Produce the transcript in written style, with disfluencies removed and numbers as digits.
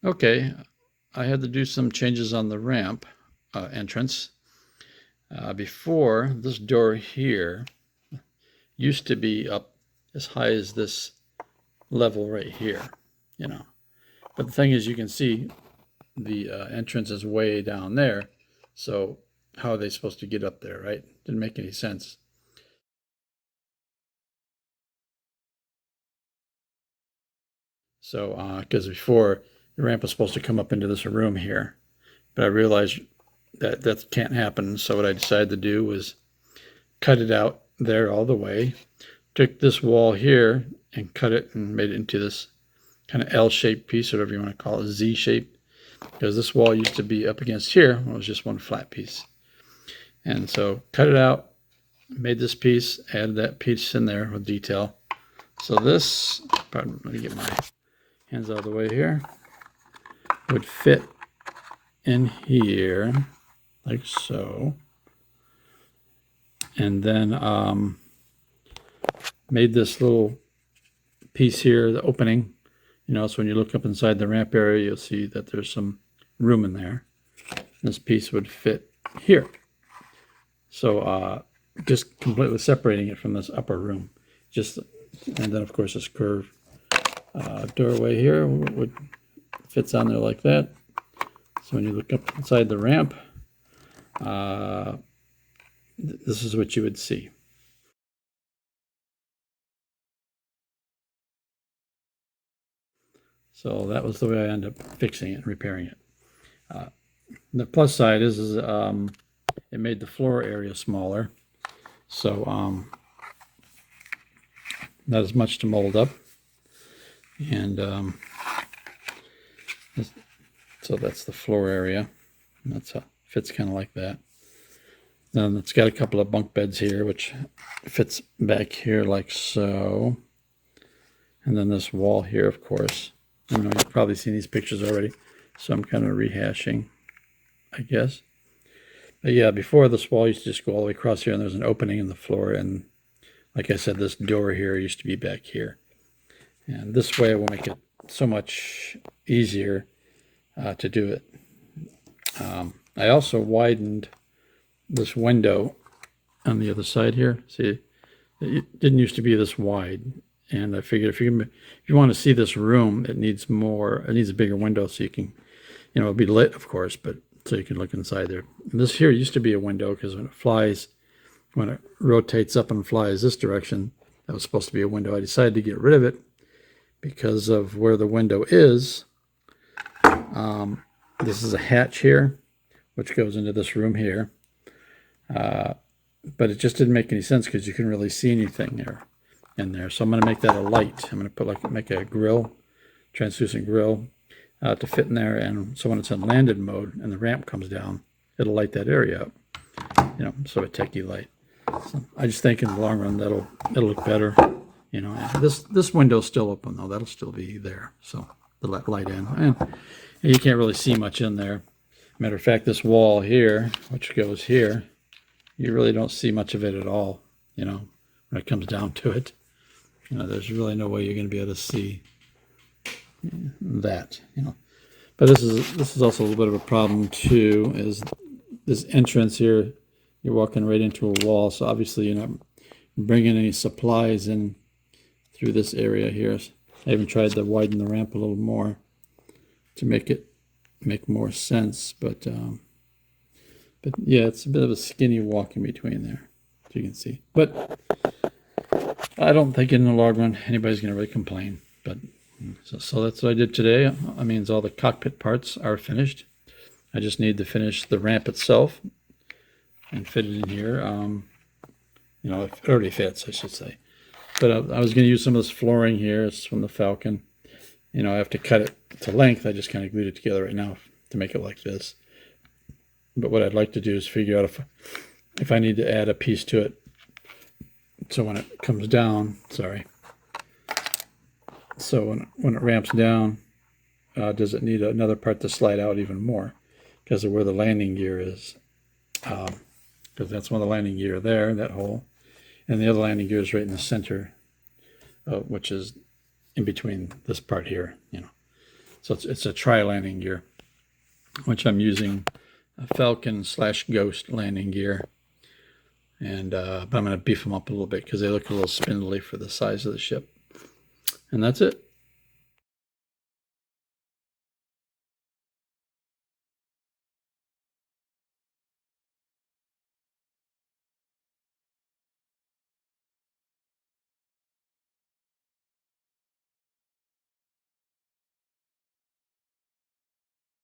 Okay, I had to do some changes on the ramp entrance. Before, this door here used to be up as high as this level right here, you know. But the thing is, you can see the entrance is way down there. So how are they supposed to get up there, right? Didn't make any sense. So, because before the ramp was supposed to come up into this room here, but I realized that that can't happen. So what I decided to do was cut it out there all the way, took this wall here and cut it and made it into this kind of L-shaped piece, whatever you want to call it, Z-shape, because this wall used to be up against here. It was just one flat piece. And so cut it out, made this piece, added that piece in there with detail. So this, pardon, let me get my hands out of the way here, would fit in here like so. And then made this little piece here, the opening, you know, so when you look up inside the ramp area, you'll see that there's some room in there. This piece would fit here. So just completely separating it from this upper room. And then of course this curved doorway here would fits on there like that. So when you look up inside the ramp, this is what you would see. So that was the way I ended up fixing it and repairing it. The plus side is it made the floor area smaller, so not as much to mold up. And so that's the floor area. That's how it fits kind of like that. Then it's got a couple of bunk beds here, which fits back here like so. And then this wall here, of course. I know you've probably seen these pictures already, so I'm kind of rehashing, I guess. But yeah, before this wall used to just go all the way across here, and there's an opening in the floor. And like I said, this door here used to be back here. And this way will make it so much easier to do it. I also widened this window on the other side here. See, it didn't used to be this wide. And I figured if you want to see this room, it needs a bigger window so you can, you know, it'll be lit, of course, but so you can look inside there. And this here used to be a window because when it rotates up and flies this direction, that was supposed to be a window. I decided to get rid of it because of where the window is. This is a hatch here, which goes into this room here. But it just didn't make any sense because you couldn't really see anything in there. So I'm going to make that a light. I'm going to make a grill, translucent grill, to fit in there. And so when it's in landed mode and the ramp comes down, it'll light that area up. You know, sort of techie light. So I just think in the long run it'll look better. You know, and this window's still open though. That'll still be there. So the light in, and you can't really see much in there. Matter of fact, this wall here, which goes here, you really don't see much of it at all. You know, when it comes down to it, you know, there's really no way you're going to be able to see that. You know, but this is also a little bit of a problem too. Is this entrance here? You're walking right into a wall, so obviously you're not bringing any supplies in through this area here. I even tried to widen the ramp a little more to make more sense, but yeah, it's a bit of a skinny walk in between there, as you can see. But I don't think in the long run anybody's going to really complain. But so that's what I did today. That means all the cockpit parts are finished. I just need to finish the ramp itself and fit it in here. You know, it already fits, I should say. But I was going to use some of this flooring here. It's from the Falcon. You know, I have to cut it to length. I just kind of glued it together right now to make it like this. But what I'd like to do is figure out if I need to add a piece to it. So when it comes down, so when it ramps down, does it need another part to slide out even more because of where the landing gear is? Because that's one of the landing gear there, that hole. And the other landing gear is right in the center, which is in between this part here, you know. So it's a tri-landing gear, which I'm using a Falcon/Ghost landing gear. And but I'm going to beef them up a little bit because they look a little spindly for the size of the ship. And that's it.